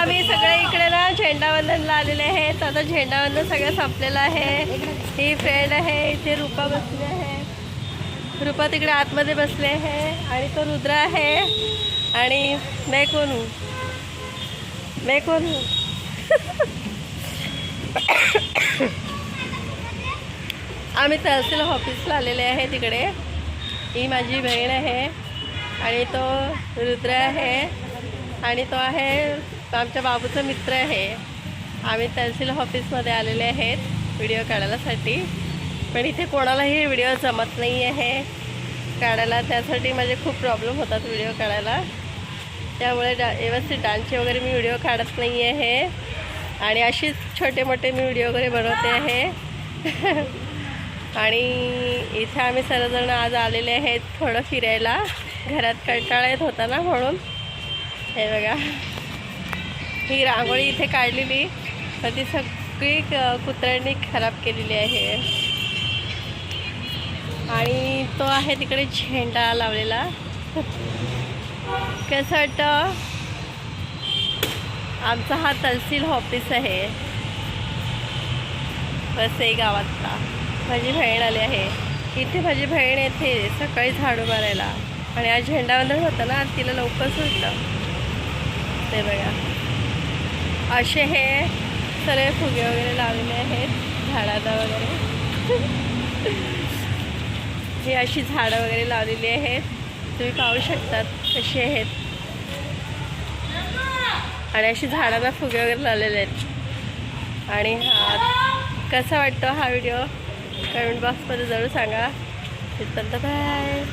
आम्ही सगळे इकडे ना झेंडावंदनला आलेले आहेत. आता झेंडावंदन सगळं संपलेलं आहे. ही फ्रेंड आहे, इथे रूपा बसली आहे. रूपा तिकडे आतमध्ये बसले आहे आणि तो रुद्र आहे. आणि मैं कोण हूँ, मैं कोण हूँ. आम्ही तहसील ऑफिसला आलेले आहे तिकडे. ही माझी बहीण आहे आणि तो रुद्र आहे आणि तो आहे आमच्या बाबूचा मित्र आहे. आम्ही तहसील ऑफिसमध्ये आलेले आहेत व्हिडिओ काढायसाठी. पण इथे कोणालाही व्हिडिओ जमत नाही आहे काढायला. त्यासाठी माझे खूप प्रॉब्लेम होतात व्हिडिओ काढायला. त्यामुळे व्यवस्थित डान्सचे वगैरे मी व्हिडिओ काढत नाही आहे आणि अशीच छोटे मोठे मी व्हिडिओ वगैरे बनवते आहे. आणि इथे आम्ही सर्वजण आज आलेले आहेत थोडं फिरायला. घरात कंटाळा येत होता ना म्हणून. हे बघा, ही रांगोळी इथे काढलेली पण ती सगळी कुत्र्यांनी खराब केलेली आहे. आणि तो आहे तिकडे झेंडा लावलेला. कसं वाटतं? आमचा हा तहसील ऑफिस आहे वसई गावातला. माझी बहीण आली आहे इथे. माझी बहीण येते सकाळी झाडू मारायला आणि आज झेंडावंदन होतं ना, तिला लवकर सुटलं. ते बघा, असे हे सर्व फुगे वगैरे लावलेले आहेत झाडांना वगैरे. ही अशी झाडं वगैरे लावलेली आहेत, तुम्ही पाहू शकतात कशी आहेत. आणि अशी झाडांना फुगे वगैरे लावलेले आहेत. आणि हा कसा वाटतो हा व्हिडिओ कमेंट बॉक्समध्ये जरूर सांगा. बाय.